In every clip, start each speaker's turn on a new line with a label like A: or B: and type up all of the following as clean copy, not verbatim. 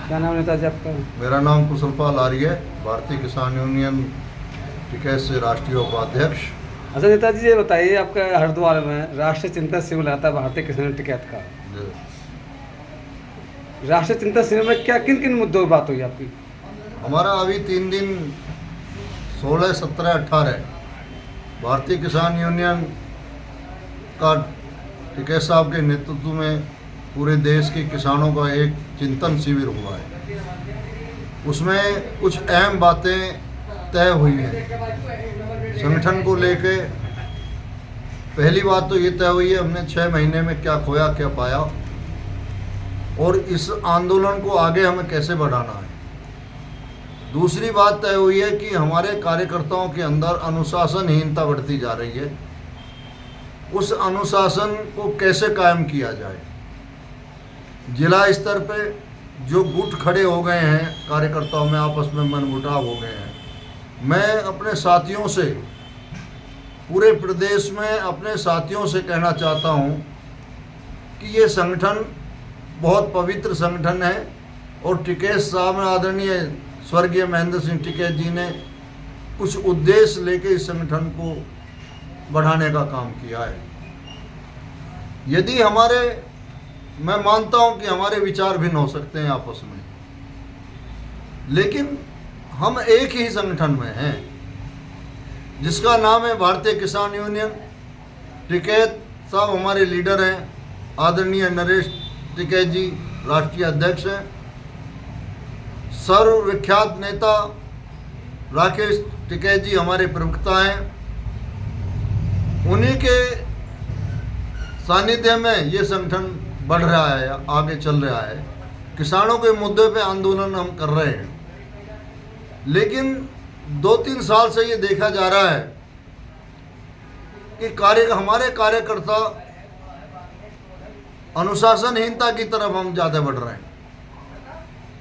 A: क्या नाम है नेताजी आपका?
B: मेरा नाम कुशलपाल आर्य, भारतीय किसान यूनियन टिकैत से राष्ट्रीय उपाध्यक्ष।
A: अच्छा नेताजी, ये बताइए, आपका हरिद्वार में राष्ट्रीय चिंतन शिविर लगाता है भारतीय किसान टिकैत का। राष्ट्रीय चिंतन शिविर में क्या किन किन मुद्दों की बात हुई आपकी?
B: हमारा अभी 3 दिन 16, 17, 18 भारतीय किसान यूनियन का टिकैत साहब के नेतृत्व में पूरे देश के किसानों का एक चिंतन शिविर हुआ है। उसमें कुछ अहम बातें तय हुई हैं संगठन को लेके। पहली बात तो ये तय हुई है, हमने 6 महीने में क्या खोया क्या पाया और इस आंदोलन को आगे हमें कैसे बढ़ाना है। दूसरी बात तय हुई है कि हमारे कार्यकर्ताओं के अंदर अनुशासनहीनता बढ़ती जा रही है, उस अनुशासन को कैसे कायम किया जाए। जिला स्तर पे जो गुट खड़े हो गए हैं कार्यकर्ताओं में, आपस में मनमुटाव हो गए हैं, मैं अपने साथियों से, पूरे प्रदेश में अपने साथियों से कहना चाहता हूं कि ये संगठन बहुत पवित्र संगठन है और टिकैत साहब, आदरणीय स्वर्गीय महेंद्र सिंह टिकैत जी ने कुछ उद्देश्य लेके इस संगठन को बढ़ाने का काम किया है। यदि मैं मानता हूं कि हमारे विचार भिन्न हो सकते हैं आपस में, लेकिन हम एक ही संगठन में हैं जिसका नाम है भारतीय किसान यूनियन। टिकैत साहब हमारे लीडर हैं, आदरणीय नरेश टिकैत जी राष्ट्रीय अध्यक्ष हैं। सर्वविख्यात नेता राकेश टिकैत जी हमारे प्रवक्ता हैं। उन्हीं के सानिध्य में ये संगठन बढ़ रहा है, आगे चल रहा है। किसानों के मुद्दे पे आंदोलन हम कर रहे हैं, लेकिन 2-3 साल से ये देखा जा रहा है कि हमारे कार्यकर्ता अनुशासनहीनता की तरफ हम ज़्यादा बढ़ रहे हैं।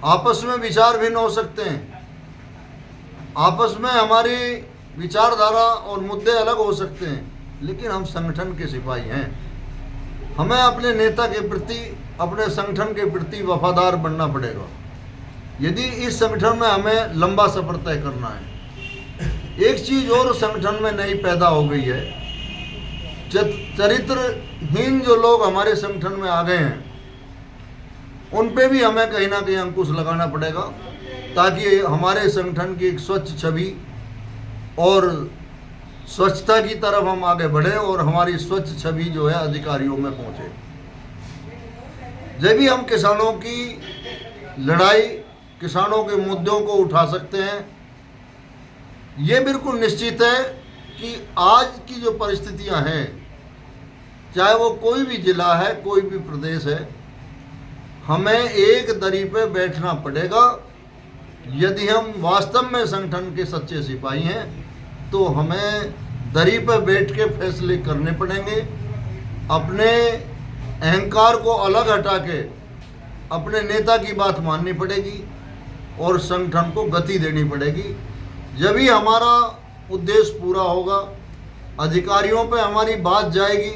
B: आपस में विचार भिन्न हो सकते हैं, आपस में हमारी विचारधारा और मुद्दे अलग हो सकते हैं, लेकिन हम संगठन के सिपाही हैं। हमें अपने नेता के प्रति, अपने संगठन के प्रति वफादार बनना पड़ेगा यदि इस संगठन में हमें लंबा सफर तय करना है। एक चीज़ और संगठन में नई पैदा हो गई है, चरित्रहीन जो लोग हमारे संगठन में आ गए हैं उन पे भी हमें कहीं ना कहीं अंकुश लगाना पड़ेगा, ताकि हमारे संगठन की एक स्वच्छ छवि और स्वच्छता की तरफ हम आगे बढ़े और हमारी स्वच्छ छवि जो है अधिकारियों में पहुंचे। जब भी हम किसानों की लड़ाई, किसानों के मुद्दों को उठा सकते हैं। ये बिल्कुल निश्चित है कि आज की जो परिस्थितियां हैं, चाहे वो कोई भी जिला है, कोई भी प्रदेश है, हमें एक दरी पे बैठना पड़ेगा। यदि हम वास्तव में संगठन के सच्चे सिपाही हैं तो हमें दरी पर बैठ के फैसले करने पड़ेंगे। अपने अहंकार को अलग हटा के अपने नेता की बात माननी पड़ेगी और संगठन को गति देनी पड़ेगी। जब ही हमारा उद्देश्य पूरा होगा, अधिकारियों पे हमारी बात जाएगी,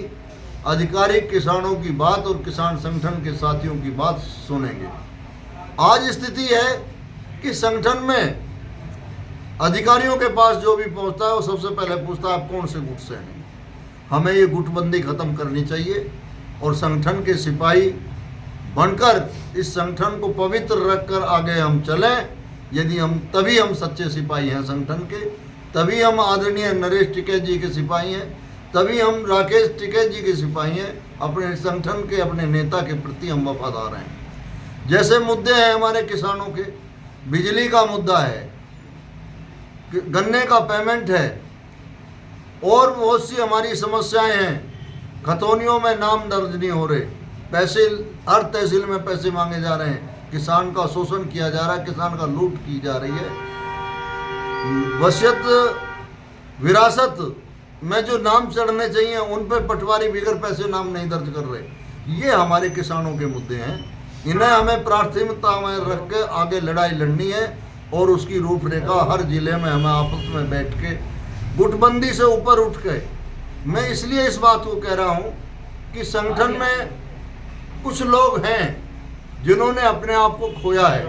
B: अधिकारी किसानों की बात और किसान संगठन के साथियों की बात सुनेंगे। आज स्थिति है कि संगठन में अधिकारियों के पास जो भी पहुंचता है वो सबसे पहले पूछता है आप कौन से गुट से हैं। हमें ये गुटबंदी खत्म करनी चाहिए और संगठन के सिपाही बनकर इस संगठन को पवित्र रखकर आगे हम चलें। तभी हम सच्चे सिपाही हैं संगठन के, तभी हम आदरणीय नरेश टिकैत जी के सिपाही हैं, तभी हम राकेश टिकैत जी के सिपाही हैं। अपने संगठन के, अपने नेता के प्रति हम वफादार हैं। जैसे मुद्दे हैं हमारे किसानों के, बिजली का मुद्दा है, गन्ने का पेमेंट है और बहुत सी हमारी समस्याएं हैं। खतौनियों में नाम दर्ज नहीं हो रहे, पैसे हर तहसील में पैसे मांगे जा रहे हैं, किसान का शोषण किया जा रहा है, किसान का लूट की जा रही है। वसीयत विरासत में जो नाम चढ़ने चाहिए उन पर पटवारी बिगर पैसे नाम नहीं दर्ज कर रहे। ये हमारे किसानों के मुद्दे हैं, इन्हें हमें प्राथमिकता में रख के आगे लड़ाई लड़नी है और उसकी रूपरेखा हर जिले में हमें आपस में बैठ के गुटबंदी से ऊपर उठ के। मैं इसलिए इस बात को कह रहा हूँ कि संगठन में कुछ लोग हैं जिन्होंने अपने आप को खोया है,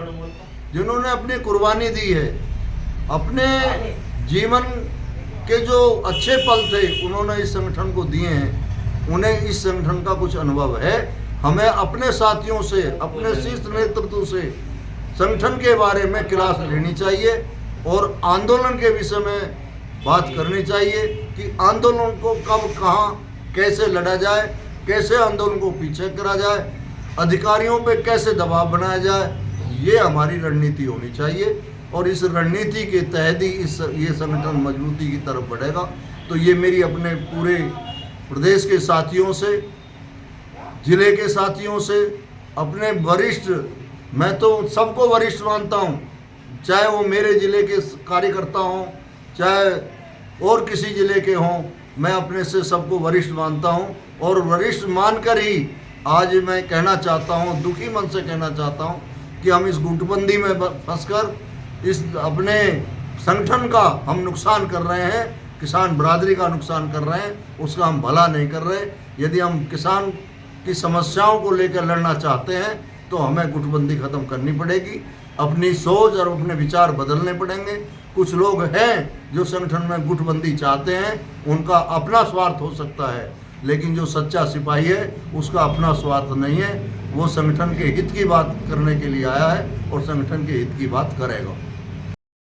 B: जिन्होंने अपनी कुर्बानी दी है, अपने जीवन के जो अच्छे पल थे उन्होंने इस संगठन को दिए हैं, उन्हें इस संगठन का कुछ अनुभव है। हमें अपने साथियों से, अपने शीर्ष नेतृत्व से संगठन के बारे में क्लास लेनी चाहिए और आंदोलन के विषय में बात करनी चाहिए कि आंदोलन को कब, कहाँ, कैसे लड़ा जाए, कैसे आंदोलन को पीछे करा जाए, अधिकारियों पे कैसे दबाव बनाया जाए। ये हमारी रणनीति होनी चाहिए और इस रणनीति के तहत ही ये संगठन मजबूती की तरफ बढ़ेगा। तो ये मेरी अपने पूरे प्रदेश के साथियों से, जिले के साथियों से, अपने वरिष्ठ, मैं तो सबको वरिष्ठ मानता हूँ, चाहे वो मेरे ज़िले के कार्यकर्ता हों, चाहे और किसी ज़िले के हों, मैं अपने से सबको वरिष्ठ मानता हूँ। और वरिष्ठ मानकर ही आज मैं कहना चाहता हूँ, दुखी मन से कहना चाहता हूँ कि हम इस गुटबंदी में फंसकर इस अपने संगठन का हम नुकसान कर रहे हैं, किसान बरादरी का नुकसान कर रहे हैं, उसका हम भला नहीं कर रहे। यदि हम किसान की समस्याओं को लेकर लड़ना चाहते हैं तो हमें गुटबंदी ख़त्म करनी पड़ेगी, अपनी सोच और अपने विचार बदलने पड़ेंगे। कुछ लोग हैं जो संगठन में गुटबंदी चाहते हैं, उनका अपना स्वार्थ हो सकता है, लेकिन जो सच्चा सिपाही है उसका अपना स्वार्थ नहीं है, वो संगठन के हित की बात करने के लिए आया है और संगठन के हित की बात करेगा।